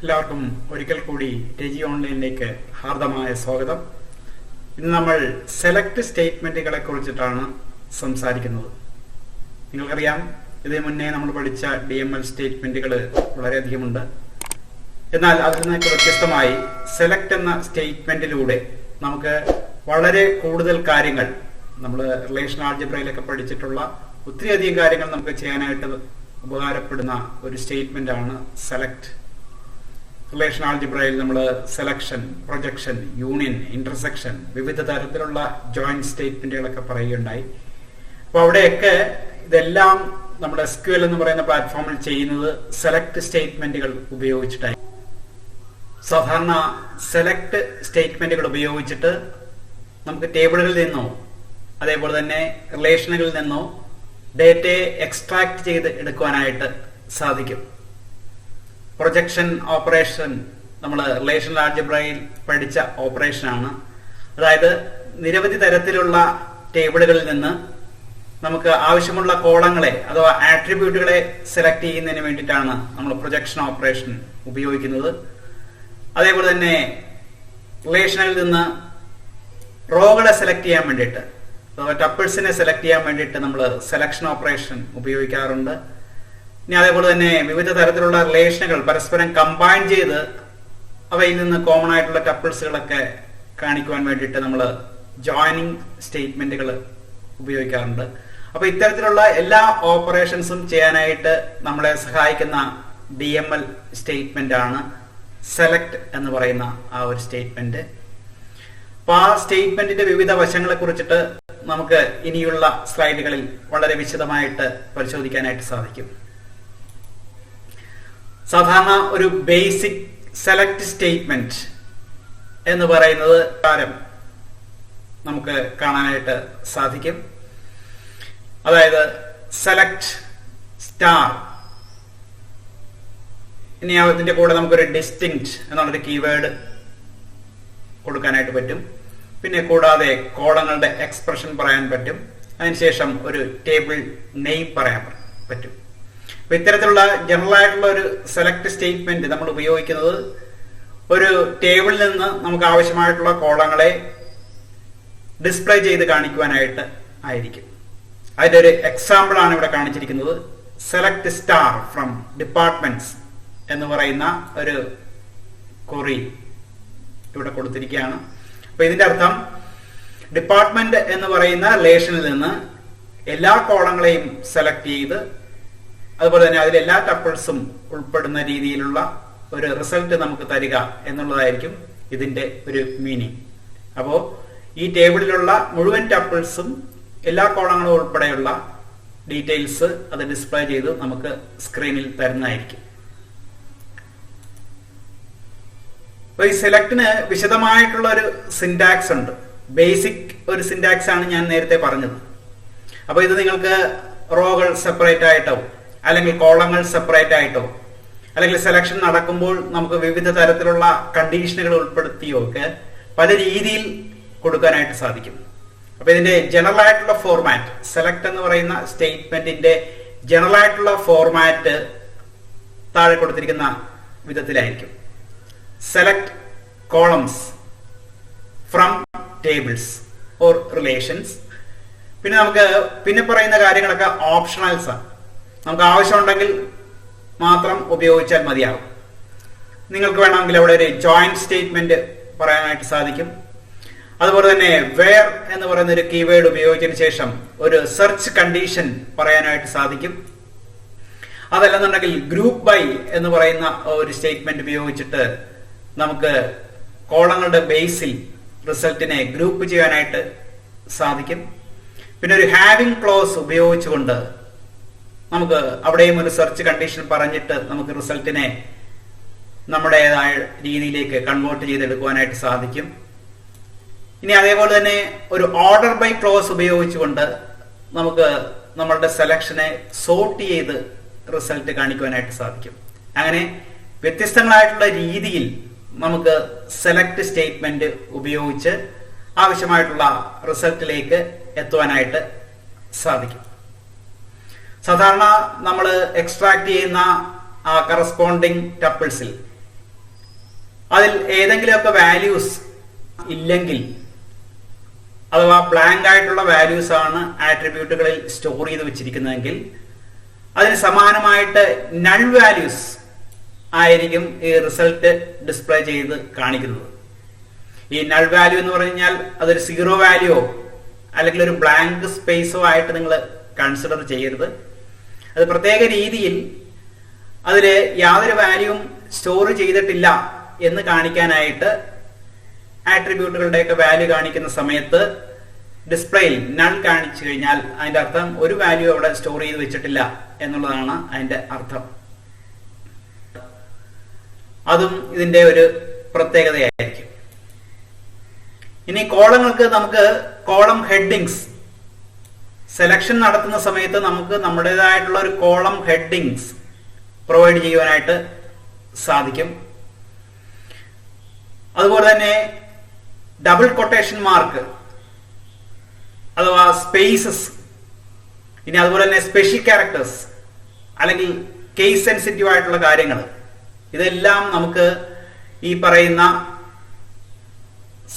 എല്ലാവർക്കും ഒരിക്കൽ കൂടി ടെജി ഓൺലൈനിലേക്ക് ഹാർദമായ സ്വാഗതം. ഇന്ന് നമ്മൾ സെലക്ട് സ്റ്റേറ്റ്മെന്റുകളെ കുറിച്ചിട്ടാണ് സംസാരിക്കുന്നത്. നിങ്ങൾക്കറിയാം, ഇതിനു മുന്നേ നമ്മൾ പഠിച്ച DML സ്റ്റേറ്റ്മെന്റുകൾ വളരെയധികമുണ്ട്. എന്നാൽ അതിൽ നിന്നൊക്കെ വ്യത്യസ്തമായി സെലക്ട് എന്ന സ്റ്റേറ്റ്മെന്റിലൂടെ നമുക്ക് വളരെ കൂടുതൽ കാര്യങ്ങൾ, നമ്മൾ റിലേഷൻ ആൾജിബ്രയിലൊക്കെ പഠിച്ചിട്ടുള്ള ഒത്തിരിയധികം കാര്യങ്ങൾ നമുക്ക് ചെയ്യാനായിട്ട് ഉപകാരപ്പെടുന്ന ഒരു സ്റ്റേറ്റ്മെന്റ് ആണ് സെലക്ട്. റിലേഷൻ ആൾജിബ്രയിൽ നമ്മൾ സെലക്ഷൻ, പ്രൊജക്ഷൻ, യൂണിയൻ, ഇന്റർസെക്ഷൻ, വിവിധ തരത്തിലുള്ള ജോയിന്റ് സ്റ്റേറ്റ്മെന്റുകളൊക്കെ പറയുകയുണ്ടായി. അപ്പോൾ അവിടെയൊക്കെ ഇതെല്ലാം നമ്മുടെ SQL എന്ന് പറയുന്ന പ്ലാറ്റ്ഫോമിൽ ചെയ്യുന്നത് സെലക്ട് സ്റ്റേറ്റ്മെന്റുകൾ ഉപയോഗിച്ചിട്ടായി. സാധാരണ സെലക്ട് സ്റ്റേറ്റ്മെന്റുകൾ ഉപയോഗിച്ചിട്ട് നമുക്ക് ടേബിളുകളിൽ നിന്നോ അതേപോലെ തന്നെ റിലേഷനുകളിൽ നിന്നോ ഡേറ്റയെ എക്സ്ട്രാക്ട് ചെയ്ത് എടുക്കുവാനായിട്ട് സാധിക്കും. പ്രൊജക്ഷൻ ഓപ്പറേഷൻ നമ്മൾ റിലേഷണൽ ആൾജിബ്രയിൽ പഠിച്ച ഓപ്പറേഷനാണ്. അതായത് നിരവധി തരത്തിലുള്ള ടേബിളുകളിൽ നിന്ന് നമുക്ക് ആവശ്യമുള്ള കോളങ്ങളെ അഥവാ ആട്രിബ്യൂട്ടുകളെ സെലക്ട് ചെയ്യുന്നതിന് വേണ്ടിയിട്ടാണ് നമ്മൾ പ്രൊജക്ഷൻ ഓപ്പറേഷൻ ഉപയോഗിക്കുന്നത്. അതേപോലെ തന്നെ റിലേഷനിൽ നിന്ന് റോകളെ സെലക്ട് ചെയ്യാൻ വേണ്ടിയിട്ട് അഥവാ ടപ്പിൾസിനെ സെലക്ട് ചെയ്യാൻ വേണ്ടിയിട്ട് നമ്മൾ സെലക്ഷൻ ഓപ്പറേഷൻ ഉപയോഗിക്കാറുണ്ട്. ഇനി അതേപോലെ തന്നെ വിവിധ തരത്തിലുള്ള റിലേഷനുകൾ പരസ്പരം കമ്പൈൻ ചെയ്ത് അവയിൽ നിന്ന് കോമൺ ആയിട്ടുള്ള ടപ്പിൾസുകളൊക്കെ കാണിക്കുവാൻ വേണ്ടിയിട്ട് നമ്മൾ ജോയിനിങ് സ്റ്റേറ്റ്മെന്റുകൾ ഉപയോഗിക്കാറുണ്ട്. അപ്പൊ ഇത്തരത്തിലുള്ള എല്ലാ ഓപ്പറേഷൻസും ചെയ്യാനായിട്ട് നമ്മളെ സഹായിക്കുന്ന DML സ്റ്റേറ്റ്മെന്റ് ആണ് സെലക്ട് എന്ന് പറയുന്ന ആ ഒരു സ്റ്റേറ്റ്മെന്റ്. അപ്പൊ ആ സ്റ്റേറ്റ്മെന്റിന്റെ വിവിധ വശങ്ങളെ കുറിച്ചിട്ട് നമുക്ക് ഇനിയുള്ള സ്ലൈഡുകളിൽ വളരെ വിശദമായിട്ട് പരിശോധിക്കാനായിട്ട് സാധിക്കും. സാധാരണ ഒരു ബേസിക് സെലക്ട് സ്റ്റേറ്റ്മെന്റ് എന്ന് പറയുന്നത് നമുക്ക് കാണാനായിട്ട് സാധിക്കും. അതായത് സെലക്ട് സ്റ്റാർ. ഇനി അതിന്റെ കൂടെ നമുക്കൊരു ഡിസ്റ്റിങ്ക്റ്റ് എന്നുള്ളൊരു കീവേഡ് കൊടുക്കാനായിട്ട് പറ്റും. പിന്നെ കൂടാതെ കോളങ്ങളുടെ എക്സ്പ്രഷൻ പറയാൻ പറ്റും. അതിനുശേഷം ഒരു ടേബിൾ നെയിം പറയാൻ പറ്റും. അപ്പൊ ഇത്തരത്തിലുള്ള ജനറൽ ആയിട്ടുള്ള ഒരു സെലക്ട് സ്റ്റേറ്റ്മെന്റ് നമ്മൾ ഉപയോഗിക്കുന്നത് ഒരു ടേബിളിൽ നിന്ന് നമുക്ക് ആവശ്യമായിട്ടുള്ള കോളങ്ങളെ ഡിസ്പ്ലേ ചെയ്ത് കാണിക്കുവാനായിട്ട് ആയിരിക്കും. അതിന്റെ ഒരു എക്സാമ്പിൾ ആണ് ഇവിടെ കാണിച്ചിരിക്കുന്നത്. സെലക്ട് സ്റ്റാർ ഫ്രം ഡിപ്പാർട്ട്മെന്റ്സ് എന്ന് പറയുന്ന ഒരു ക്വറി ഇവിടെ കൊടുത്തിരിക്കുകയാണ്. അപ്പൊ ഇതിന്റെ അർത്ഥം ഡിപ്പാർട്ട്മെന്റ് എന്ന് പറയുന്ന റിലേഷനിൽ നിന്ന് എല്ലാ കോളങ്ങളെയും സെലക്ട് ചെയ്ത് അതുപോലെ തന്നെ അതിൽ എല്ലാ ടപ്പിൾസും ഉൾപ്പെടുന്ന രീതിയിലുള്ള ഒരു റിസൾട്ട് നമുക്ക് തരിക എന്നുള്ളതായിരിക്കും ഇതിന്റെ ഒരു മീനിങ്. അപ്പോ ഈ ടേബിളിലുള്ള മുഴുവൻ ടപ്പിൾസും എല്ലാ കോളങ്ങളും ഉൾപ്പെടെയുള്ള ഡീറ്റെയിൽസ് അത് ഡിസ്പ്ലേ ചെയ്ത് നമുക്ക് സ്ക്രീനിൽ തരുന്നതായിരിക്കും. അപ്പൊ ഈ സെലക്ടിന് വിശദമായിട്ടുള്ള ഒരു സിന്റാക്സ് ഉണ്ട്. ബേസിക് ഒരു സിന്റാക്സ് ആണ് ഞാൻ നേരത്തെ പറഞ്ഞത്. അപ്പൊ ഇത് നിങ്ങൾക്ക് റോകൾ സെപ്പറേറ്റ് ആയിട്ടോ അല്ലെങ്കിൽ കോളങ്ങൾ സെപ്പറേറ്റ് ആയിട്ടോ അല്ലെങ്കിൽ സെലക്ഷൻ നടക്കുമ്പോൾ നമുക്ക് വിവിധ തരത്തിലുള്ള കണ്ടീഷനുകൾ ഉൾപ്പെടുത്തിയോ ഒക്കെ പല രീതിയിൽ കൊടുക്കാനായിട്ട് സാധിക്കും. അപ്പൊ ഇതിന്റെ ജനറൽ ആയിട്ടുള്ള ഫോർമാറ്റ്, സെലക്ട് എന്ന് പറയുന്ന സ്റ്റേറ്റ്മെന്റിന്റെ ജനറൽ ആയിട്ടുള്ള ഫോർമാറ്റ് താഴെ കൊടുത്തിരിക്കുന്ന വിധത്തിലായിരിക്കും. Select columns from tables or relations. പിന്നെ നമുക്ക് പിന്നെ പറയുന്ന കാര്യങ്ങളൊക്കെ ഓപ്ഷണൽസ് ആണ്. നമുക്ക് ആവശ്യമുണ്ടെങ്കിൽ മാത്രം ഉപയോഗിച്ചാൽ മതിയാകും. നിങ്ങൾക്ക് വേണമെങ്കിൽ അവിടെ ഒരു ജോയിന്റ് സ്റ്റേറ്റ്മെന്റ് പറയാനായിട്ട് സാധിക്കും. അതുപോലെ തന്നെ വേർ എന്ന് പറയുന്ന ഒരു കീവേഡ് ഉപയോഗിച്ചതിന് ശേഷം ഒരു സെർച്ച് കണ്ടീഷൻ പറയാനായിട്ട് സാധിക്കും. അതല്ലെന്നുണ്ടെങ്കിൽ ഗ്രൂപ്പ് ബൈ എന്ന് പറയുന്ന ഒരു സ്റ്റേറ്റ്മെന്റ് ഉപയോഗിച്ചിട്ട് നമുക്ക് കോളങ്ങളുടെ ബേസിൽ റിസൾട്ടിനെ ഗ്രൂപ്പ് ചെയ്യാനായിട്ട് സാധിക്കും. പിന്നെ ഒരു ഹാവിംഗ് ക്ലോസ് ഉപയോഗിച്ചുകൊണ്ട് നമുക്ക് അവിടെയും ഒരു സെർച്ച് കണ്ടീഷൻ പറഞ്ഞിട്ട് നമുക്ക് റിസൾട്ടിനെ നമ്മുടേതായ രീതിയിലേക്ക് കൺവേർട്ട് ചെയ്തെടുക്കുവാനായിട്ട് സാധിക്കും. ഇനി അതേപോലെ തന്നെ ഒരു ഓർഡർ ബൈ ക്ലോസ് ഉപയോഗിച്ചുകൊണ്ട് നമുക്ക് നമ്മളുടെ സെലക്ഷനെ സോർട്ട് ചെയ്ത് റിസൾട്ട് കാണിക്കുവാനായിട്ട് സാധിക്കും. അങ്ങനെ വ്യത്യസ്തങ്ങളായിട്ടുള്ള രീതിയിൽ നമുക്ക് സെലക്ട് സ്റ്റേറ്റ്മെന്റ് ഉപയോഗിച്ച് ആവശ്യമായിട്ടുള്ള റിസൾട്ടിലേക്ക് എത്തുവാനായിട്ട് സാധിക്കും. സാധാരണ നമ്മൾ എക്സ്ട്രാക്ട് ചെയ്യുന്ന ആ കറസ്പോണ്ടിങ് ടപ്പിൾസിൽ അതിൽ ഏതെങ്കിലുമൊക്കെ വാല്യൂസ് ഇല്ലെങ്കിൽ, അഥവാ ബ്ലാങ്ക് ആയിട്ടുള്ള വാല്യൂസ് ആണ് ആട്രിബ്യൂട്ടുകളിൽ സ്റ്റോർ ചെയ്ത് വെച്ചിരിക്കുന്നതെങ്കിൽ അതിന് സമാനമായിട്ട് നൾ വാല്യൂസ് ആയിരിക്കും ഈ റിസൾട്ട് ഡിസ്പ്ലേ ചെയ്ത് കാണിക്കുന്നത്. ഈ നൾ വാല്യൂ എന്ന് പറഞ്ഞു കഴിഞ്ഞാൽ അതൊരു സീറോ വാല്യൂയോ അല്ലെങ്കിൽ ഒരു ബ്ലാങ്ക് സ്പേസോ ആയിട്ട് നിങ്ങൾ കൺസിഡർ ചെയ്യരുത്. അത് പ്രത്യേക രീതിയിൽ അതിൽ യാതൊരു വാല്യൂവും സ്റ്റോർ ചെയ്തിട്ടില്ല എന്ന് കാണിക്കാനായിട്ട് ആട്രിബ്യൂട്ടുകളുടെയൊക്കെ വാല്യൂ കാണിക്കുന്ന സമയത്ത് ഡിസ്പ്ലേയിൽ നൾ കാണിച്ചു കഴിഞ്ഞാൽ അതിന്റെ അർത്ഥം ഒരു വാല്യൂ അവിടെ സ്റ്റോർ ചെയ്ത് വെച്ചിട്ടില്ല എന്നുള്ളതാണ് അതിന്റെ അർത്ഥം. അതും ഇതിന്റെ ഒരു പ്രത്യേകതയായിരിക്കും. ഇനി കോളങ്ങൾക്ക് നമുക്ക് കോളം ഹെഡിങ്സ് സെലക്ഷൻ നടത്തുന്ന സമയത്ത് നമുക്ക് നമ്മുടേതായിട്ടുള്ള ഒരു കോളം ഹെഡിങ്സ് പ്രൊവൈഡ് ചെയ്യുവാനായിട്ട് സാധിക്കും. അതുപോലെ തന്നെ ഡബിൾ കൊട്ടേഷൻ മാർക്ക് അഥവാ സ്പേസസ്, ഇനി അതുപോലെ തന്നെ സ്പെഷ്യൽ ക്യാരക്ടേഴ്സ് അല്ലെങ്കിൽ കേസ് സെൻസിറ്റീവ് ആയിട്ടുള്ള കാര്യങ്ങൾ, ഇതെല്ലാം നമുക്ക് ഈ പറയുന്ന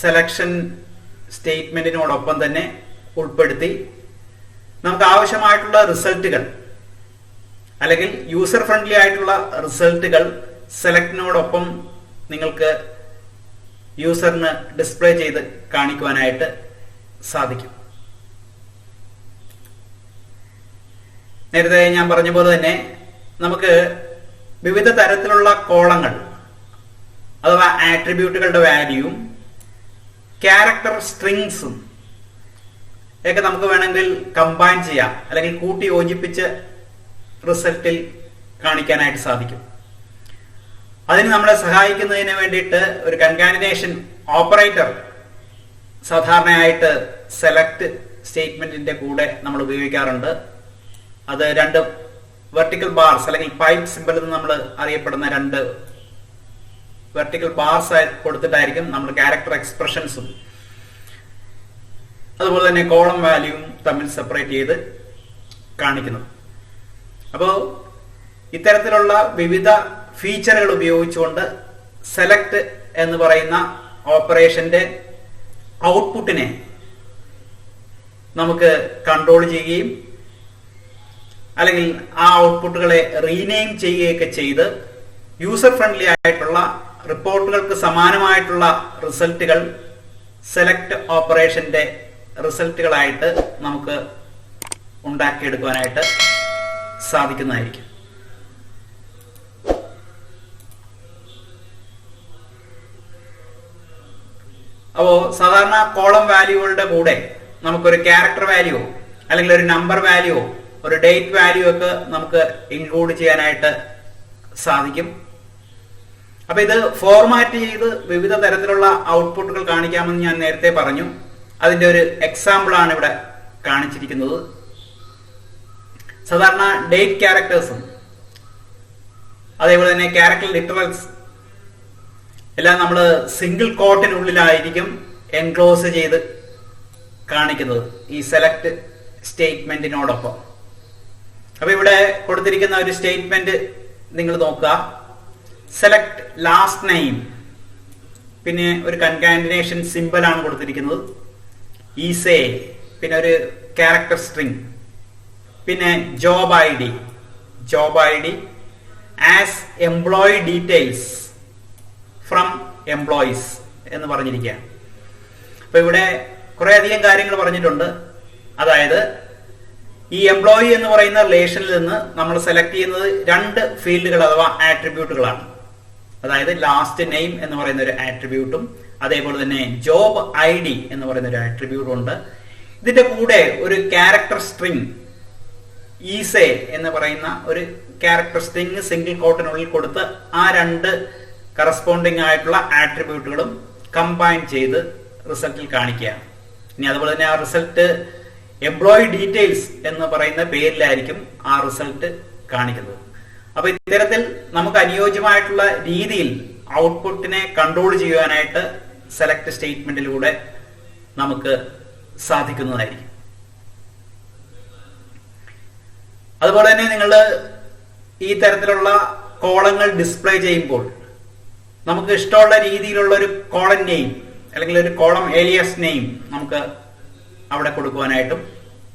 സെലക്ഷൻ സ്റ്റേറ്റ്മെന്റിനോടൊപ്പം തന്നെ ഉൾപ്പെടുത്തി നമുക്ക് ആവശ്യമായിട്ടുള്ള റിസൾട്ടുകൾ അല്ലെങ്കിൽ യൂസർ ഫ്രണ്ട്ലി ആയിട്ടുള്ള റിസൾട്ടുകൾ സെലക്ടിനോടൊപ്പം നിങ്ങൾക്ക് യൂസറിന് ഡിസ്പ്ലേ ചെയ്ത് കാണിക്കുവാനായിട്ട് സാധിക്കും. നേരത്തെ ഞാൻ പറഞ്ഞ പോലെ തന്നെ നമുക്ക് വിവിധ തരത്തിലുള്ള കോളങ്ങൾ അഥവാ ആട്രിബ്യൂട്ടുകളുടെ വാല്യൂവും ക്യാരക്ടർ സ്ട്രിങ്സും ഒക്കെ നമുക്ക് വേണമെങ്കിൽ കമ്പൈൻ ചെയ്യാം അല്ലെങ്കിൽ കൂട്ടി യോജിപ്പിച്ച് റിസൾട്ടിൽ കാണിക്കാനായിട്ട് സാധിക്കും. അതിന് നമ്മളെ സഹായിക്കുന്നതിന് വേണ്ടിയിട്ട് ഒരു കൺകാറ്റിനേഷൻ ഓപ്പറേറ്റർ സാധാരണയായിട്ട് സെലക്ട് സ്റ്റേറ്റ്മെന്റിന്റെ കൂടെ നമ്മൾ ഉപയോഗിക്കാറുണ്ട്. അത് രണ്ട് വെർട്ടിക്കൽ ബാർസ് അല്ലെങ്കിൽ പൈപ്പ് സിമ്പിൾ എന്ന് നമ്മൾ അറിയപ്പെടുന്ന രണ്ട് വെർട്ടിക്കൽ ബാർസ് കൊടുത്തിട്ടായിരിക്കും നമ്മൾ ക്യാരക്ടർ എക്സ്പ്രഷൻസും അതുപോലെ തന്നെ കോളം വാല്യൂവും തമ്മിൽ സെപ്പറേറ്റ് ചെയ്ത് കാണിക്കുന്നത്. അപ്പോൾ ഇത്തരത്തിലുള്ള വിവിധ ഫീച്ചറുകൾ ഉപയോഗിച്ചുകൊണ്ട് സെലക്ട് എന്ന് പറയുന്ന ഓപ്പറേഷന്റെ ഔട്ട്പുട്ടിനെ നമുക്ക് കൺട്രോൾ ചെയ്യുകയും അല്ലെങ്കിൽ ആ ഔട്ട്പുട്ടുകളെ റീനെയിം ചെയ്യുകയൊക്കെ ചെയ്ത് യൂസർ ഫ്രണ്ട്ലി ആയിട്ടുള്ള റിപ്പോർട്ടുകൾക്ക് സമാനമായിട്ടുള്ള റിസൾട്ടുകൾ സെലക്ട് ഓപ്പറേഷന്റെ റിസൾട്ടുകളായിട്ട് നമുക്ക് ഉണ്ടാക്കിയെടുക്കുവാനായിട്ട് സാധിക്കുന്നതായിരിക്കും. അപ്പോ സാധാരണ കോളം വാല്യൂകളുടെ കൂടെ നമുക്കൊരു ക്യാരക്ടർ വാല്യൂ അല്ലെങ്കിൽ ഒരു നമ്പർ വാല്യൂ ഒരു ഡേറ്റ് വാല്യൂ ഒക്കെ നമുക്ക് ഇൻക്ലൂഡ് ചെയ്യാനായിട്ട് സാധിക്കും. അപ്പൊ ഇത് ഫോർമാറ്റ് ചെയ്ത് വിവിധ തരത്തിലുള്ള ഔട്ട്പുട്ടുകൾ കാണിക്കാമെന്ന് ഞാൻ നേരത്തെ പറഞ്ഞു. അതിന്റെ ഒരു എക്സാമ്പിൾ ആണ് ഇവിടെ കാണിച്ചിരിക്കുന്നത്. സാധാരണ ഡേറ്റ് ക്യാരക്ടേഴ്സും അതേപോലെ തന്നെ ക്യാരക്ടർ ലിറ്ററൽസ് എല്ലാം നമ്മൾ സിംഗിൾ കോട്ടിനുള്ളിലായിരിക്കും എൻക്ലോസ് ചെയ്ത് കാണിക്കുന്നത് ഈ സെലക്ട് സ്റ്റേറ്റ്മെന്റിനോടൊപ്പം. അപ്പൊ ഇവിടെ കൊടുത്തിരിക്കുന്ന ഒരു സ്റ്റേറ്റ്മെന്റ് നിങ്ങൾ നോക്കുക. സെലക്ട് ലാസ്റ്റ് നെയിം, പിന്നെ ഒരു കൺകാറ്റിനേഷൻ സിമ്പിൾ ആണ് കൊടുത്തിരിക്കുന്നത്, ഈസേ, പിന്നെ ഒരു ക്യാരക്ടർ സ്ട്രിംഗ്, പിന്നെ job I D as employee details from employees എന്ന് പറഞ്ഞിരിക്കുകയാണ്. അപ്പൊ ഇവിടെ കുറെ അധികം കാര്യങ്ങൾ പറഞ്ഞിട്ടുണ്ട്. അതായത് ഈ എംപ്ലോയി എന്ന് പറയുന്ന റിലേഷനിൽ നിന്ന് നമ്മൾ സെലക്ട് ചെയ്യുന്നത് രണ്ട് ഫീൽഡുകൾ അഥവാ ആട്രിബ്യൂട്ടുകളാണ്. അതായത് ലാസ്റ്റ് നെയിം എന്ന് പറയുന്ന ഒരു ആട്രിബ്യൂട്ടും അതേപോലെ തന്നെ ജോബ് ഐ ഡി എന്ന് പറയുന്ന ഒരു ആട്രിബ്യൂട്ടും ഉണ്ട്. ഇതിന്റെ കൂടെ ഒരു ക്യാരക്ടർ സ്ട്രിംഗ് ഈസേ എന്ന് പറയുന്ന ഒരു ക്യാരക്ടർ സ്ട്രിംഗ് സിംഗിൾ കോട്ടിനുള്ളിൽ കൊടുത്ത് ആ രണ്ട് കറസ്പോണ്ടിങ് ആയിട്ടുള്ള ആട്രിബ്യൂട്ടുകളും കമ്പൈൻ ചെയ്ത് റിസൾട്ടിൽ കാണിക്കുകയാണ്. ഇനി അതുപോലെ തന്നെ ആ റിസൾട്ട് എംപ്ലോയി ഡീറ്റെയിൽസ് എന്ന് പറയുന്ന പേരിലായിരിക്കും ആ റിസൾട്ട് കാണിക്കുന്നത്. അപ്പൊ ഇത്തരത്തിൽ നമുക്ക് അനുയോജ്യമായിട്ടുള്ള രീതിയിൽ ഔട്ട്പുട്ടിനെ കൺട്രോൾ ചെയ്യുവാനായിട്ട് സെലക്ട് സ്റ്റേറ്റ്മെന്റിലൂടെ നമുക്ക് സാധിക്കുന്നതായിരിക്കും. അതുപോലെ തന്നെ നിങ്ങൾ ഈ തരത്തിലുള്ള കോളങ്ങൾ ഡിസ്പ്ലേ ചെയ്യുമ്പോൾ നമുക്ക് ഇഷ്ടമുള്ള രീതിയിലുള്ള ഒരു കോളം നെയിം അല്ലെങ്കിൽ ഒരു കോളം ഏലിയസ് നെയിം നമുക്ക് അവിടെ കൊടുക്കുവാനായിട്ടും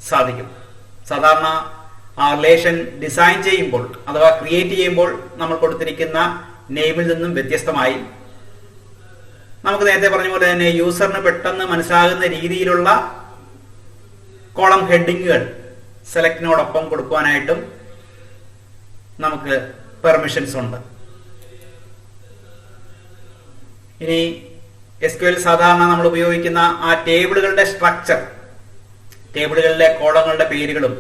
സാധിക്കും. സാധാരണ ആ റിലേഷൻ ഡിസൈൻ ചെയ്യുമ്പോൾ അഥവാ ക്രിയേറ്റ് ചെയ്യുമ്പോൾ നമ്മൾ കൊടുത്തിരിക്കുന്ന നെയിമിൽ നിന്നും വ്യത്യസ്തമായി നമുക്ക് നേരത്തെ പറഞ്ഞ പോലെ തന്നെ യൂസറിന് പെട്ടെന്ന് മനസ്സിലാകുന്ന രീതിയിലുള്ള കോളം ഹെഡിങ്ങുകൾ സെലക്ടിനോടൊപ്പം കൊടുക്കുവാനായിട്ടും നമുക്ക് പെർമിഷൻസ് ഉണ്ട്. ഇനി SQL സാധാരണ നമ്മൾ ഉപയോഗിക്കുന്ന ആ ടേബിളുകളുടെ സ്ട്രക്ചർ, ടേബിളുകളിലെ കോളങ്ങളുടെ പേരുകളും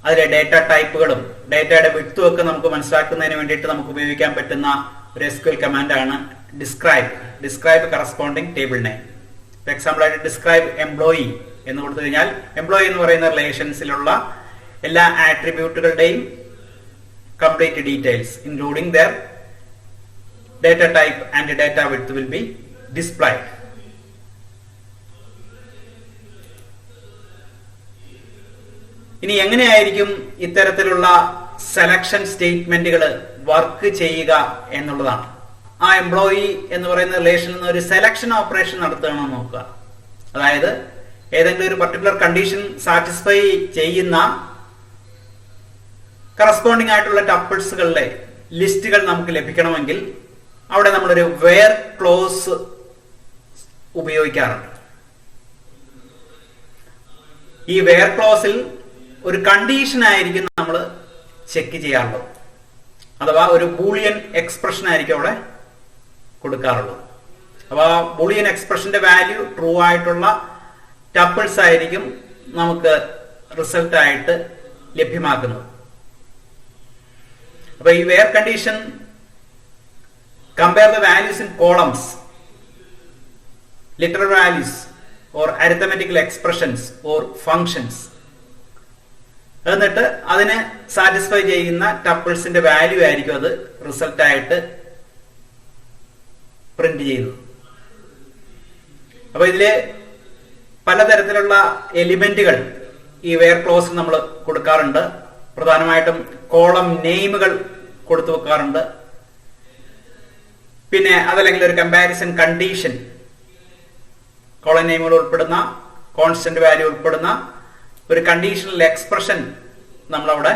അതിലെ ഡേറ്റ ടൈപ്പുകളും ഡേറ്റയുടെ വിഡ്ത്തും ഒക്കെ നമുക്ക് മനസ്സിലാക്കുന്നതിന് വേണ്ടിയിട്ട് നമുക്ക് ഉപയോഗിക്കാൻ പറ്റുന്ന ഒരു SQL കമാൻഡാണ് describe corresponding table name. For example ആയിട്ട് ഡിസ്ക്രൈബ് എംപ്ലോയി എന്ന് കൊടുത്തു കഴിഞ്ഞാൽ എംപ്ലോയി എന്ന് പറയുന്ന റിലേഷൻസിലുള്ള എല്ലാ ആട്രിബ്യൂട്ടുകളുടെയും complete details including the data type and data width will be displayed. ഇനി എങ്ങനെയായിരിക്കും ഇത്തരത്തിലുള്ള സെലക്ഷൻ സ്റ്റേറ്റ്മെന്റുകൾ വർക്ക് ചെയ്യുക എന്നുള്ളതാണ്. ആ എംപ്ലോയി എന്ന് പറയുന്ന റിലേഷനിൽ നിന്ന് ഒരു സെലക്ഷൻ ഓപ്പറേഷൻ നടത്തുകയാണെന്ന് നോക്കുക. അതായത് ഏതെങ്കിലും ഒരു പർട്ടിക്കുലർ കണ്ടീഷൻ സാറ്റിസ്ഫൈ ചെയ്യുന്ന കറസ്പോണ്ടിങ് ആയിട്ടുള്ള ടപ്പിൾസുകളുടെ ലിസ്റ്റുകൾ നമുക്ക് ലഭിക്കണമെങ്കിൽ അവിടെ നമ്മളൊരു വേർ ക്ലോസ് ഉപയോഗിക്കാറുണ്ട്. ഈ വേർ ക്ലോസിൽ ഒരു കണ്ടീഷൻ ആയിരിക്കും നമ്മൾ ചെക്ക് ചെയ്യാറുള്ളത്, അഥവാ ഒരു ബൂളിയൻ എക്സ്പ്രഷൻ ആയിരിക്കും അവിടെ കൊടുക്കാറുള്ളത്. അപ്പൊ ആ ബൂളിയൻ എക്സ്പ്രഷന്റെ വാല്യൂ ട്രൂ ആയിട്ടുള്ള ടപ്പിൾസ് ആയിരിക്കും നമുക്ക് റിസൾട്ട് ആയിട്ട് ലഭ്യമാക്കുന്നത്. അപ്പൊ ഈ where condition compare the values in columns, literal values or arithmetical expressions or functions. എന്നിട്ട് അതിനെ സാറ്റിസ്ഫൈ ചെയ്യുന്ന ടപ്പിൾസിന്റെ വാല്യൂ ആയിരിക്കും അത് റിസൾട്ട് ആയിട്ട് പ്രിന്റ് ചെയ്യുന്നത്. അപ്പൊ ഇതില് പലതരത്തിലുള്ള എലിമെന്റുകൾ ഈ വെയർ ക്ലോസിൽ നമ്മൾ കൊടുക്കാറുണ്ട്. പ്രധാനമായിട്ടും കോളം നെയിമുകൾ കൊടുത്തു വെക്കാറുണ്ട്. പിന്നെ അതല്ലെങ്കിൽ ഒരു കമ്പാരിസൺ കണ്ടീഷൻ, കോളം നെയിമുകൾ ഉൾപ്പെടുന്ന കോൺസ്റ്റന്റ് വാല്യൂ ഉൾപ്പെടുന്ന ഒരു കണ്ടീഷണൽ എക്സ്പ്രഷൻ നമ്മളവിടെ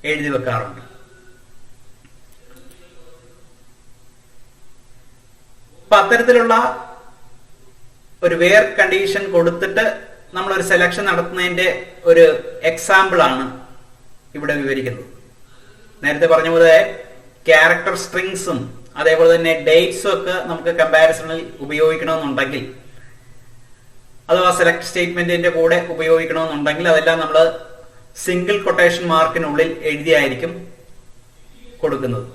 എഴുതി വെക്കാറുണ്ട്. അപ്പൊ അത്തരത്തിലുള്ള ഒരു വെയർ കണ്ടീഷൻ കൊടുത്തിട്ട് നമ്മളൊരു സെലക്ഷൻ നടത്തുന്നതിന്റെ ഒരു എക്സാമ്പിൾ ആണ് ഇവിടെ വിവരിക്കുന്നത്. നേരത്തെ പറഞ്ഞ പോലെ ക്യാരക്ടർ സ്ട്രിങ്സും അതേപോലെ തന്നെ ഡേറ്റ്സും ഒക്കെ നമുക്ക് കമ്പാരിസണിൽ ഉപയോഗിക്കണമെന്നുണ്ടെങ്കിൽ, അഥവാ സെലക്ട് സ്റ്റേറ്റ്മെന്റിന്റെ കൂടെ ഉപയോഗിക്കണമെന്നുണ്ടെങ്കിൽ അതെല്ലാം നമ്മൾ സിംഗിൾ കൊട്ടേഷൻ മാർക്കിനുള്ളിൽ എഴുതിയായിരിക്കും കൊടുക്കുന്നത്.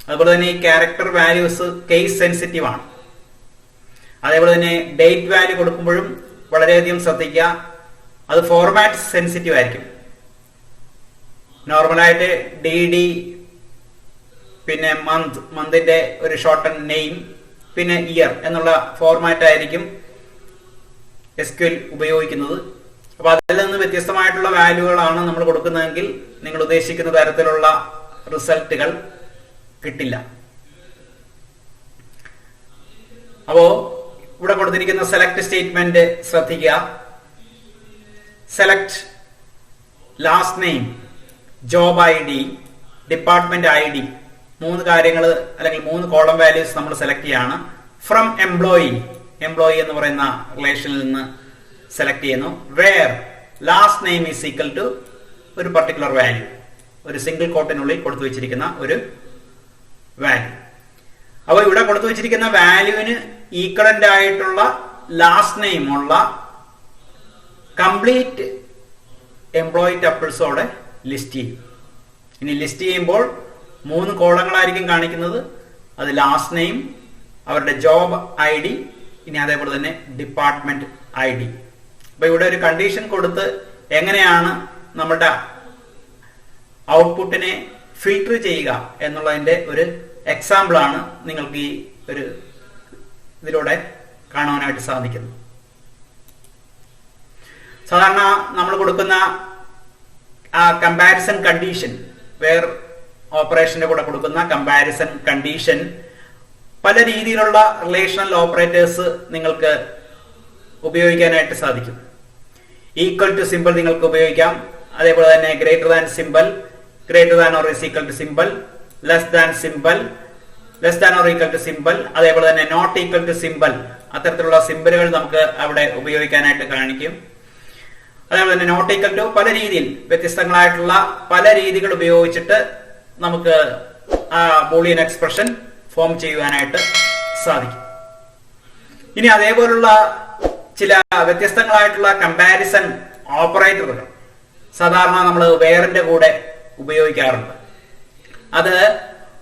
അതുപോലെ തന്നെ ഈ ക്യാരക്ടർ വാല്യൂസ് കേസ് സെൻസിറ്റീവ് ആണ്. അതേപോലെ തന്നെ ഡേറ്റ് വാല്യൂ കൊടുക്കുമ്പോഴും വളരെയധികം ശ്രദ്ധിക്കുക, അത് ഫോർമാറ്റ് സെൻസിറ്റീവ് ആയിരിക്കും. നോർമലായിട്ട് DD, പിന്നെ മന്തിന്റെ ഒരു ഷോർട്ടൺ നെയിം, പിന്നെ ഇയർ എന്നുള്ള ഫോർമാറ്റ് ആയിരിക്കും SQL ഉപയോഗിക്കുന്നത്. അപ്പൊ അതിൽ നിന്ന് വ്യത്യസ്തമായിട്ടുള്ള വാല്യൂകളാണ് നമ്മൾ കൊടുക്കുന്നതെങ്കിൽ നിങ്ങൾ ഉദ്ദേശിക്കുന്ന തരത്തിലുള്ള റിസൾട്ടുകൾ കിട്ടില്ല. അപ്പോ ഇവിടെ കൊടുത്തിരിക്കുന്ന സെലക്ട് സ്റ്റേറ്റ്മെന്റ് ശ്രദ്ധിക്കുക. Select last name, job ID, department ID, 3 കാര്യങ്ങൾ അല്ലെങ്കിൽ 3 കോളം വാല്യൂസ് നമ്മൾ സെലക്ട് ചെയ്യാണ്. ഫ്രം എംപ്ലോയി എന്ന് പറയുന്ന റിലേഷനിൽ നിന്ന് സെലക്ട് ചെയ്യുന്നു. Where last name is equal to ഒരു പർട്ടിക്കുലർ വാല്യൂ, ഒരു സിംഗിൾ കോട്ടിനുള്ളിൽ കൊടുത്തു വെച്ചിരിക്കുന്ന ഒരു വാല്യൂ. അപ്പൊ ഇവിടെ കൊടുത്തു വെച്ചിരിക്കുന്ന വാല്യൂവിന് ഈക്വലന്റ് ആയിട്ടുള്ള ലാസ്റ്റ് നെയിം ഉള്ള കംപ്ലീറ്റ് എംപ്ലോയി ടപ്പിൾസോടെ ലിസ്റ്റ് ചെയ്യും. ഇനി ലിസ്റ്റ് ചെയ്യുമ്പോൾ 3 കോളങ്ങളായിരിക്കും കാണിക്കുന്നത്. അത് ലാസ്റ്റ് നെയിം, അവരുടെ ജോബ് ID, ഇനി അതേപോലെ തന്നെ ഡിപ്പാർട്ട്മെന്റ് ID. അപ്പൊ ഇവിടെ ഒരു കണ്ടീഷൻ കൊടുത്ത് എങ്ങനെയാണ് നമ്മുടെ ഔട്ട്പുട്ടിനെ ഫിൽട്ടർ ചെയ്യുക എന്നുള്ളതിന്റെ ഒരു എക്സാമ്പിൾ ആണ് നിങ്ങൾക്ക് ഈ ഒരു ഇതിലൂടെ കാണുവാനായിട്ട് സാധിക്കുന്നത്. സാധാരണ നമ്മൾ കൊടുക്കുന്ന ആ കമ്പാരിസൺ കണ്ടീഷൻ, വേർ ഓപ്പറേഷന്റെ കൂടെ കൊടുക്കുന്ന കമ്പാരിസൺ കണ്ടീഷൻ പല രീതിയിലുള്ള റിലേഷണൽ ഓപ്പറേറ്റേഴ്സ് നിങ്ങൾക്ക് ഉപയോഗിക്കാനായിട്ട് സാധിക്കും. ഈക്വൽ ടു സിമ്പിൾ നിങ്ങൾക്ക് ഉപയോഗിക്കാം. അതേപോലെ തന്നെ greater than symbol, greater than or is equal to symbol, less than symbol, less than or equal to symbol, അതേപോലെ തന്നെ നോട്ട് ഈക്വൽ ടു സിമ്പിൾ. അത്തരത്തിലുള്ള സിമ്പിളുകൾ നമുക്ക് അവിടെ ഉപയോഗിക്കാനായിട്ട് കാണിക്കും. അതേപോലെ തന്നെ നോട്ട് ഈക്വൽ ടു പല രീതിയിൽ വ്യത്യസ്തങ്ങളായിട്ടുള്ള പല രീതികൾ ഉപയോഗിച്ചിട്ട് നമുക്ക് ആ ബൂളിയൻ എക്സ്പ്രഷൻ ഫോം ചെയ്യുവാനായിട്ട് സാധിക്കും. ഇനി അതേപോലുള്ള ചില വ്യത്യസ്തങ്ങളായിട്ടുള്ള കമ്പാരിസൺ ഓപ്പറേറ്ററുകൾ സാധാരണ നമ്മൾ വേറിന്റെ കൂടെ ഉപയോഗിക്കാറുണ്ട്. അത്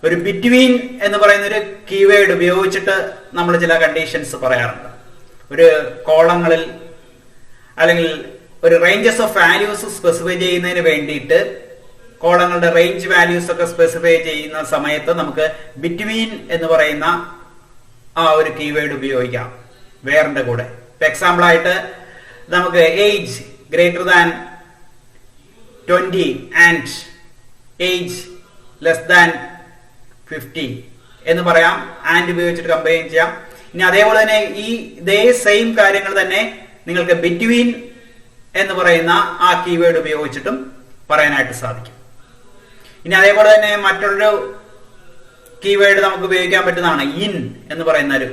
ഒരു ബിറ്റ്വീൻ എന്ന് പറയുന്ന ഒരു കീവേഡ് ഉപയോഗിച്ചിട്ട് നമ്മൾ ചില കണ്ടീഷൻസ് പറയാറുണ്ട്. ഒരു കോളങ്ങളിൽ അല്ലെങ്കിൽ ഒരു റേഞ്ചസ് ഓഫ് വാല്യൂസ് സ്പെസിഫൈ ചെയ്യുന്നതിന് വേണ്ടിയിട്ട് കോളങ്ങളുടെ റേഞ്ച് വാല്യൂസ് ഒക്കെ സ്പെസിഫൈ ചെയ്യുന്ന സമയത്ത് നമുക്ക് ബിറ്റ്വീൻ എന്ന് പറയുന്ന ആ ഒരു കീവേഡ് ഉപയോഗിക്കാം വേറിന്റെ കൂടെ. എക്സാമ്പിൾ ആയിട്ട് നമുക്ക് age greater than 20 and age less than 50 എന്ന് പറയാം. ആൻഡ് ഉപയോഗിച്ചിട്ട് കമ്പൈൻ ചെയ്യാം. ഇനി അതേപോലെ തന്നെ ഇതേ സെയിം കാര്യങ്ങൾ തന്നെ നിങ്ങൾക്ക് ബിറ്റ്വീൻ എന്ന് പറയുന്ന ആ കീവേഡ് ഉപയോഗിച്ചിട്ടും പറയാനായിട്ട് സാധിക്കും. ഇനി അതേപോലെ തന്നെ മറ്റൊരു കീവേഡ് നമുക്ക് ഉപയോഗിക്കാൻ പറ്റുന്നതാണ് ഇൻ എന്ന് പറയുന്ന ഒരു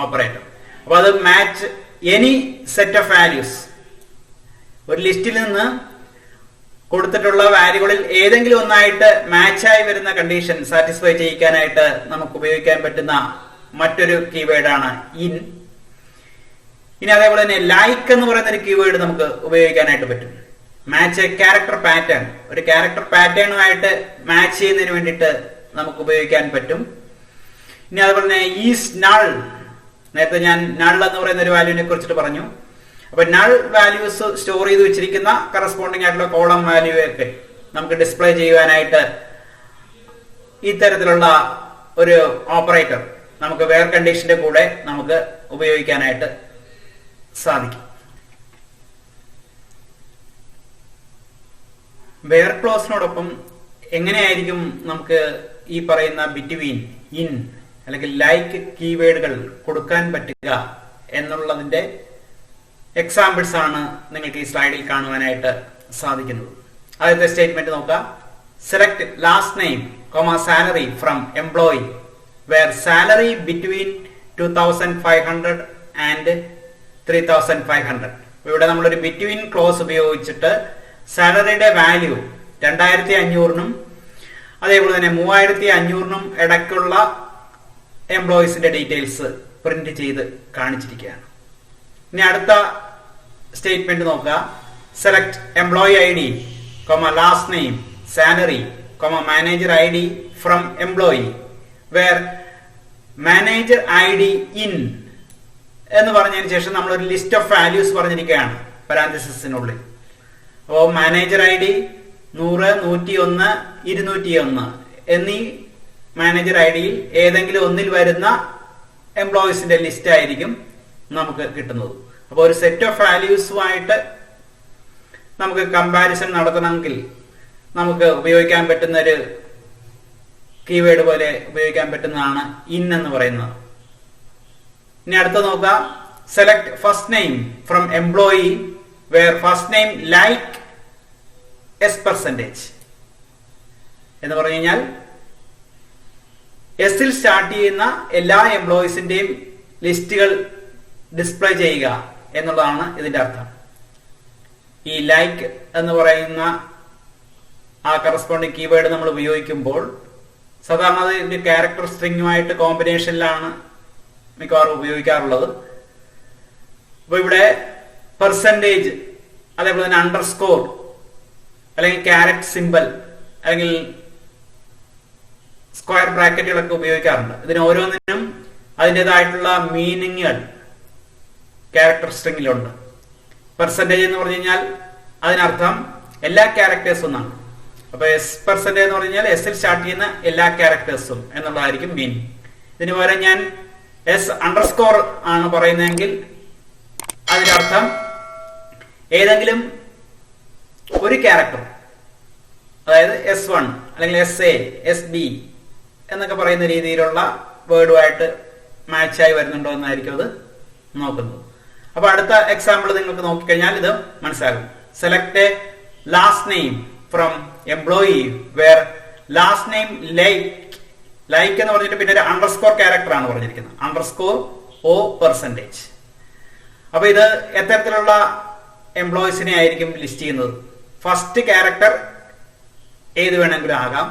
ഓപ്പറേറ്റർ. അപ്പൊ അത് match any set of values, ഒരു ലിസ്റ്റിൽ നിന്ന് കൊടുത്തിട്ടുള്ള വാല്യൂകളിൽ ഏതെങ്കിലും ഒന്നായിട്ട് മാച്ചായി വരുന്ന കണ്ടീഷൻ സാറ്റിസ്ഫൈ ചെയ്യിക്കാനായിട്ട് നമുക്ക് ഉപയോഗിക്കാൻ പറ്റുന്ന മറ്റൊരു കീവേഡാണ് ഇൻ. ഇനി അതേപോലെ തന്നെ ലൈക്ക് എന്ന് പറയുന്ന ഒരു കീവേഡ് നമുക്ക് ഉപയോഗിക്കാനായിട്ട് പറ്റും. മാച്ച് ക്യാരക്ടർ പാറ്റേൺ, ഒരു ക്യാരക്ടർ പാറ്റേണുമായിട്ട് മാച്ച് ചെയ്യുന്നതിന് വേണ്ടിയിട്ട് നമുക്ക് ഉപയോഗിക്കാൻ പറ്റും. ഇനി അതുപോലെ തന്നെ ഈസ് നൾ, നേരത്തെ ഞാൻ നൾ എന്ന് പറയുന്ന ഒരു വാല്യൂവിനെ കുറിച്ചിട്ട് പറഞ്ഞു. അപ്പൊ നൾ വാല്യൂസ് സ്റ്റോർ ചെയ്ത് വെച്ചിരിക്കുന്ന കറസ്പോണ്ടിങ് ആയിട്ടുള്ള കോളം വാല്യൂ ഒക്കെ നമുക്ക് ഡിസ്പ്ലേ ചെയ്യുവാനായിട്ട് ഇത്തരത്തിലുള്ള ഒരു ഓപ്പറേറ്റർ നമുക്ക് വേർ കണ്ടീഷന്റെ കൂടെ നമുക്ക് ഉപയോഗിക്കാനായിട്ട് സാധിക്കും. വേർ ക്ലോസിനോടൊപ്പം എങ്ങനെയായിരിക്കും നമുക്ക് ഈ പറയുന്ന ബിറ്റ്വീൻ, ഇൻ അല്ലെങ്കിൽ ലൈക്ക് കീവേഡുകൾ കൊടുക്കാൻ പറ്റുക എന്നുള്ളതിന്റെ എക്സാമ്പിൾസ് ആണ് നിങ്ങൾക്ക് ഈ സ്ലൈഡിൽ കാണുവാനായിട്ട് സാധിക്കുന്നത്. ആദ്യത്തെ സ്റ്റേറ്റ്മെന്റ് നോക്കുക. Select last name, salary from employee where salary between 2500 and 3500. ഇവിടെ നമ്മളൊരു ബിറ്റ്വീൻ ക്ലോസ് ഉപയോഗിച്ചിട്ട് സാലറിയുടെ വാല്യൂ 2500-നും അതേപോലെ തന്നെ 3500-നും ഇടയ്ക്കുള്ള എംപ്ലോയീസിന്റെ ഡീറ്റെയിൽസ് പ്രിന്റ് ചെയ്ത് കാണിച്ചിരിക്കുകയാണ്. ഇനി അടുത്ത സ്റ്റേറ്റ്മെന്റ് നോക്കുക. Select employee I D, last name, salary, manager I D from employee where manager I D in എന്ന് പറഞ്ഞതിന് ശേഷം നമ്മളൊരു ലിസ്റ്റ് ഓഫ് വാല്യൂസ് പറഞ്ഞിരിക്കുകയാണ് പരാൻതസിസിനുള്ളിൽ. അപ്പോൾ മാനേജർ ഐ ഡി 100, 101, 201 എന്നീ മാനേജർ ഐ ഡിയിൽ ഏതെങ്കിലും ഒന്നിൽ വരുന്ന എംപ്ലോയീസിന്റെ ലിസ്റ്റ് ആയിരിക്കും നമുക്ക് കിട്ടുന്നത്. അപ്പോൾ ഒരു സെറ്റ് ഓഫ് വാല്യൂസുമായിട്ട് നമുക്ക് കമ്പാരിസൺ നടത്തണമെങ്കിൽ നമുക്ക് ഉപയോഗിക്കാൻ പറ്റുന്ന ഒരു കീവേഡ് പോലെ ഉപയോഗിക്കാൻ പറ്റുന്നതാണ് ഇൻ എന്ന് പറയുന്നത്. ഇനി അടുത്ത നോക്കുക. Select first name from employee where first name like S% എന്ന് പറഞ്ഞു കഴിഞ്ഞാൽ എസിൽ സ്റ്റാർട്ട് ചെയ്യുന്ന എല്ലാ എംപ്ലോയീസിന്റെയും ലിസ്റ്റുകൾ ഡിസ്പ്ലേ ചെയ്യുക എന്നുള്ളതാണ് ഇതിന്റെ അർത്ഥം. ഈ ലൈക്ക് എന്ന് പറയുന്ന ആ കറസ്പോണ്ടിങ് കീവേഡ് നമ്മൾ ഉപയോഗിക്കുമ്പോൾ സാധാരണ അത് ക്യാരക്ടർ സ്ട്രിങ്ങുമായിട്ട് കോമ്പിനേഷനിലാണ് മിക്കവാറും ഉപയോഗിക്കാറുള്ളത്. അപ്പൊ ഇവിടെ പെർസെന്റേജ്, അതേപോലെ തന്നെ അണ്ടർസ്കോർ അല്ലെങ്കിൽ ക്യാരറ്റ് സിമ്പിൾ അല്ലെങ്കിൽ സ്ക്വയർ ബ്രാക്കറ്റുകളൊക്കെ ഉപയോഗിക്കാറുണ്ട്. ഇതിന് ഓരോന്നിനും അതിൻ്റെതായിട്ടുള്ള മീനിങ്ങുകൾ ക്യാരക്ടർ സ്ട്രിങ്ങിലുണ്ട്. പെർസെന്റേജ് എന്ന് പറഞ്ഞു കഴിഞ്ഞാൽ അതിനർത്ഥം എല്ലാ ക്യാരക്ടേഴ്സും എന്നാണ്. അപ്പൊ S% എന്ന് പറഞ്ഞു കഴിഞ്ഞാൽ എസിൽ സ്റ്റാർട്ട് ചെയ്യുന്ന എല്ലാ ക്യാരക്ടേഴ്സും എന്നുള്ളതായിരിക്കും മീനിങ്. ഇതിന് പകരം ഞാൻ S_ ആണ് പറയുന്നതെങ്കിൽ അതിനർത്ഥം ഏതെങ്കിലും ഒരു ക്യാരക്ടർ, അതായത് S1 അല്ലെങ്കിൽ SA, SB എന്നൊക്കെ പറയുന്ന രീതിയിലുള്ള വേർഡുമായിട്ട് മാച്ചായി വരുന്നുണ്ടോ എന്നായിരിക്കും അത് നോക്കുന്നത്. അപ്പൊ അടുത്ത എക്സാമ്പിൾ നിങ്ങൾക്ക് നോക്കിക്കഴിഞ്ഞാൽ ഇത് മനസ്സിലാകും. Select a last name from employee where last name like എന്ന് പറഞ്ഞിട്ട് പിന്നെ ഒരു അണ്ടർസ്കോർ ക്യാരക്ടർ ആണ് പറഞ്ഞിരിക്കുന്നത്, അണ്ടർസ്കോർ ഓ പെർസെന്റേജ്. അപ്പൊ ഇത് എത്തരത്തിലുള്ള എംപ്ലോയീസിനെ ആയിരിക്കും ലിസ്റ്റ് ചെയ്യുന്നത്? ഫസ്റ്റ് ക്യാരക്ടർ ഏത് വേണമെങ്കിലും ആകാം,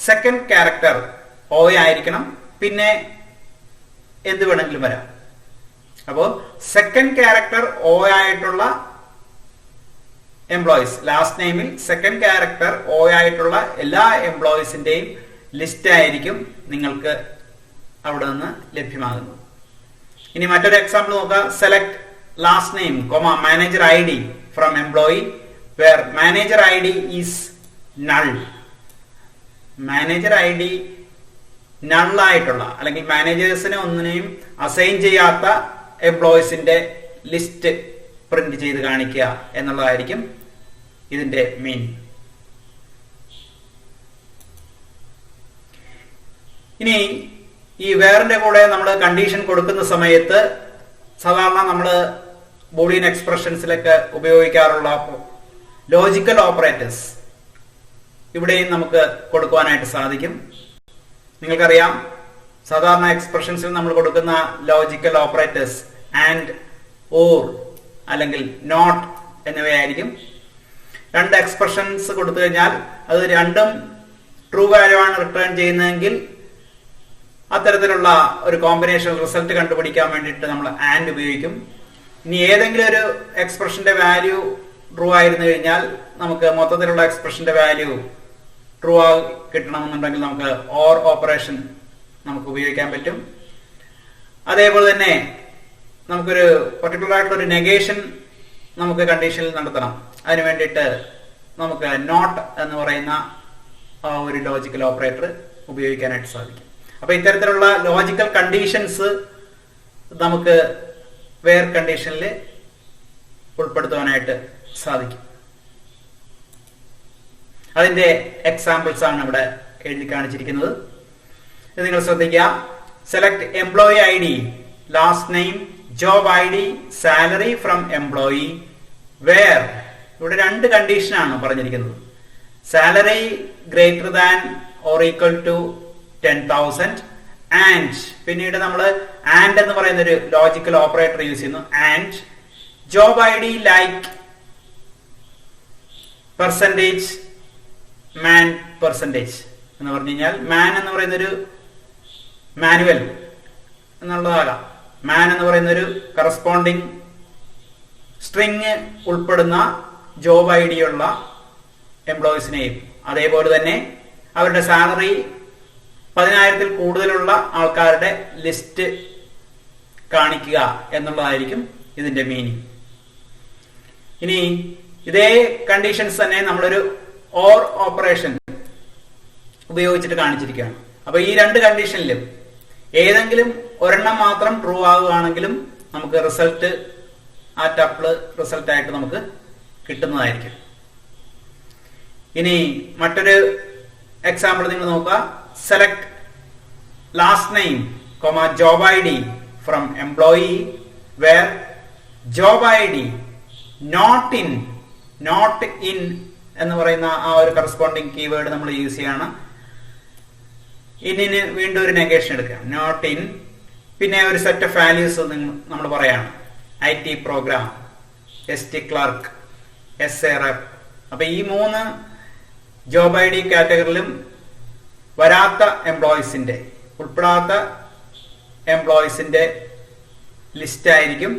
സെക്കൻഡ് ക്യാരക്ടർ ഓ ആയിരിക്കണം, പിന്നെ എന്ത് വേണമെങ്കിലും വരാം. അപ്പോ സെക്കൻഡ് ക്യാരക്ടർ ഓ ആയിട്ടുള്ള എംപ്ലോയീസ്, ലാസ്റ്റ് നെയിമിൽ സെക്കൻഡ് ക്യാരക്ടർ ഓ ആയിട്ടുള്ള എല്ലാ എംപ്ലോയീസിന്റെയും ലിസ്റ്റ് ആയിരിക്കും നിങ്ങൾക്ക് അവിടെ നിന്ന് ലഭ്യമാകുന്നത്. ഇനി മറ്റൊരു എക്സാമ്പിൾ നോക്കുക. Select last name manager I D from employee where manager I D is null. Manager I D null ആയിട്ടുള്ള അല്ലെങ്കിൽ മാനേജേഴ്സിനെ ഒന്നിനെയും അസൈൻ ചെയ്യാത്ത എംപ്ലോയീസിന്റെ ലിസ്റ്റ് പ്രിന്റ് ചെയ്ത് കാണിക്കുക എന്നുള്ളതായിരിക്കും ഇതിന്റെ മീനിങ്. ഇനി ഈ വേറിന്റെ കൂടെ നമ്മൾ കണ്ടീഷൻ കൊടുക്കുന്ന സമയത്ത് സാധാരണ നമ്മൾ ബൂളിയൻ എക്സ്പ്രഷൻസിലൊക്കെ ഉപയോഗിക്കാറുള്ള ലോജിക്കൽ ഓപ്പറേറ്റേഴ്സ് ഇവിടെയും നമുക്ക് കൊടുക്കുവാനായിട്ട് സാധിക്കും. നിങ്ങൾക്കറിയാം, സാധാരണ എക്സ്പ്രഷൻസിൽ നമ്മൾ കൊടുക്കുന്ന ലോജിക്കൽ ഓപ്പറേറ്റേഴ്സ് ആൻഡ്, ഓർ അല്ലെങ്കിൽ നോട്ട് എന്നിവയായിരിക്കും. രണ്ട് എക്സ്പ്രഷൻസ് കൊടുത്തു കഴിഞ്ഞാൽ അത് രണ്ടും ട്രൂ വാല്യൂ ആണ് റിട്ടേൺ ചെയ്യുന്നതെങ്കിൽ അത്തരത്തിലുള്ള ഒരു കോമ്പിനേഷൻ റിസൾട്ട് കണ്ടുപിടിക്കാൻ വേണ്ടിയിട്ട് നമ്മൾ ആൻഡ് ഉപയോഗിക്കും. ഇനി ഏതെങ്കിലും ഒരു എക്സ്പ്രഷന്റെ വാല്യൂ ട്രൂ ആയിരുന്നു കഴിഞ്ഞാൽ നമുക്ക് മൊത്തത്തിലുള്ള എക്സ്പ്രഷന്റെ വാല്യൂ ട്രൂ ആയി കിട്ടണമെന്നുണ്ടെങ്കിൽ നമുക്ക് ഓർ ഓപ്പറേഷൻ നമുക്ക് ഉപയോഗിക്കാൻ പറ്റും. അതേപോലെ തന്നെ നമുക്കൊരു പർട്ടിക്കുലർ ആയിട്ടുള്ള ഒരു നെഗേഷൻ നമുക്ക് കണ്ടീഷനിൽ നടത്തണം. അതിനു വേണ്ടിയിട്ട് നമുക്ക് നോട്ട് എന്ന് പറയുന്ന ഒരു ലോജിക്കൽ ഓപ്പറേറ്റർ ഉപയോഗിക്കാനായിട്ട് സാധിക്കും. അപ്പൊ ഇത്തരത്തിലുള്ള ലോജിക്കൽ കണ്ടീഷൻസ് നമുക്ക് വേർ കണ്ടീഷനിൽ ഉൾപ്പെടുത്തുവാനായിട്ട് സാധിക്കും. അതിന്റെ എക്സാമ്പിൾസ് ആണ് ഇവിടെ എഴുതി കാണിച്ചിരിക്കുന്നത്. ഇത് നിങ്ങൾ ശ്രദ്ധിക്കുക. Select employee I D, last name, job I D, salary from employee where. ഇവിടെ രണ്ട് കണ്ടീഷനാണ് പറഞ്ഞിരിക്കുന്നത്. Salary greater than or equal to 10,000 and പിന്നീട് നമ്മൾ ആൻഡ് എന്ന് പറയുന്ന ഒരു ലോജിക്കൽ ഓപ്പറേറ്റർ യൂസ് ചെയ്യുന്നു. And job I D like percentage man percentage എന്ന് പറഞ്ഞു കഴിഞ്ഞാൽ മാൻ എന്ന് പറയുന്ന ഒരു മാനുവൽ എന്നുള്ളതാകാം. മാൻ എന്ന് പറയുന്ന ഒരു കറസ്പോണ്ടിങ് സ്ട്രിങ് ഉൾപ്പെടുന്ന ജോബ് ഐ ഡി ഉള്ള എംപ്ലോയീസിനെയും അതേപോലെ തന്നെ അവരുടെ സാലറി 10,000-ൽ കൂടുതലുള്ള ആൾക്കാരുടെ ലിസ്റ്റ് കാണിക്കുക എന്നുള്ളതായിരിക്കും ഇതിന്റെ മീനിങ്. ഇനി ഇതേ കണ്ടീഷൻസ് തന്നെ നമ്മളൊരു ഓർ ഓപ്പറേഷൻ ഉപയോഗിച്ചിട്ട് കാണിച്ചിരിക്കുകയാണ്. അപ്പൊ ഈ രണ്ട് കണ്ടീഷനിലും ഏതെങ്കിലും ഒരെണ്ണം മാത്രം ട്രൂ ആവുകയാണെങ്കിലും നമുക്ക് റിസൾട്ട് ആ ടപ്പിള് റിസൾട്ട് ആയിട്ട് നമുക്ക് കിട്ടുന്നതായിരിക്കും. ഇനി മറ്റൊരു എക്സാമ്പിൾ നിങ്ങൾ നോക്കുക. Select last name, job I D from employee where job I D not in എന്ന് പറയുന്ന ആ ഒരു കറസ്പോണ്ടിങ് കീവേഡ് നമ്മൾ യൂസ് ചെയ്യാണ്. ഇന്നിന് വീണ്ടും ഒരു നെഗേഷൻ എടുക്കുക, നോട്ട് ഇൻ, പിന്നെ ഒരു സെറ്റ് ഓഫ് വാല്യൂസ് നമ്മൾ പറയാണ്. IT program, ST clerk, SA rep. അപ്പൊ ഈ 3 ജോബ് ഐ ഡി കാറ്റഗറിയിലും വരാത്ത എംപ്ലോയീസിന്റെ, ഉൾപ്പെടാത്ത എംപ്ലോയീസിന്റെ ലിസ്റ്റ് ആയിരിക്കും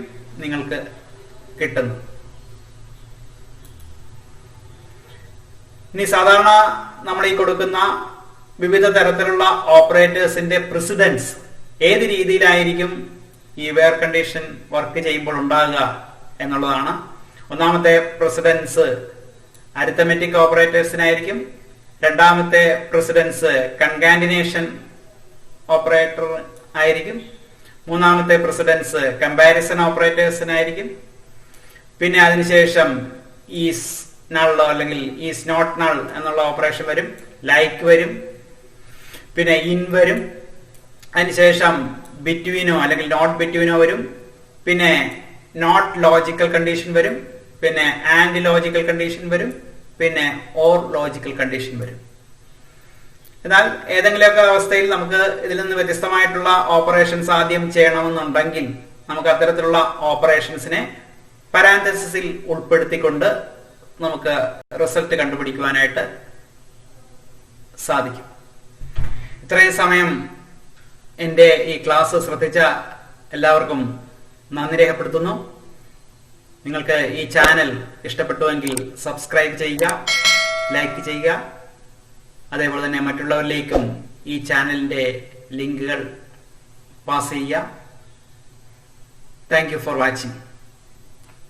നിങ്ങൾക്ക് കിട്ടുന്നത്. ഇനി സാധാരണ നമ്മൾ ഈ കൊടുക്കുന്ന വിവിധ തരത്തിലുള്ള ഓപ്പറേറ്റേഴ്സിന്റെ പ്രസിഡൻസ് ഏത് രീതിയിലായിരിക്കും ഈ വേർ കണ്ടീഷൻ വർക്ക് ചെയ്യുമ്പോൾ ഉണ്ടാകുക എന്നുള്ളതാണ്. ഒന്നാമത്തെ പ്രസിഡൻസ് അരിത്തമെറ്റിക് ഓപ്പറേറ്റേഴ്സിനായിരിക്കും. രണ്ടാമത്തെ പ്രസിഡൻസ് കൺകാന്റിനേഷൻ ഓപ്പറേറ്റർ ആയിരിക്കും. മൂന്നാമത്തെ പ്രസിഡൻസ് കമ്പാരിസൺ ഓപ്പറേറ്റേഴ്സിനായിരിക്കും. പിന്നെ അതിനുശേഷം ഈസ് നൾ അല്ലെങ്കിൽ ഈസ് നോട്ട് നൾ എന്നുള്ള ഓപ്പറേഷൻ വരും. ലൈക്ക് വരും, പിന്നെ ഇൻ വരും. അതിനുശേഷം ബിറ്റ്വീനോ അല്ലെങ്കിൽ നോട്ട് ബിറ്റ്വീനോ വരും, പിന്നെ നോട്ട് ലോജിക്കൽ കണ്ടീഷൻ വരും, പിന്നെ ആൻഡ് ലോജിക്കൽ കണ്ടീഷൻ വരും, പിന്നെ ഓർ ലോജിക്കൽ കണ്ടീഷൻ വരും. എന്നാൽ ഏതെങ്കിലുമൊക്കെ അവസ്ഥയിൽ നമുക്ക് ഇതിൽ നിന്ന് വ്യത്യസ്തമായിട്ടുള്ള ഓപ്പറേഷൻസ് ആദ്യം ചെയ്യണമെന്നുണ്ടെങ്കിൽ നമുക്ക് അത്തരത്തിലുള്ള ഓപ്പറേഷൻസിനെ പരാന്തസിസിൽ ഉൾപ്പെടുത്തിക്കൊണ്ട് നമുക്ക് റിസൾട്ട് കണ്ടുപിടിക്കുവാനായിട്ട് സാധിക്കും. ഇത്രയും സമയം എൻ്റെ ഈ ക്ലാസ് ശ്രദ്ധിച്ച എല്ലാവർക്കും നന്ദി രേഖപ്പെടുത്തുന്നു. നിങ്ങൾക്ക് ഈ ചാനൽ ഇഷ്ടപ്പെട്ടുവെങ്കിൽ സബ്സ്ക്രൈബ് ചെയ്യുക, ലൈക്ക് ചെയ്യുക. അതേപോലെ തന്നെ മറ്റുള്ളവരിലേക്കും ഈ ചാനലിന്റെ ലിങ്കുകൾ പാസ് ചെയ്യുക. Thank you for watching.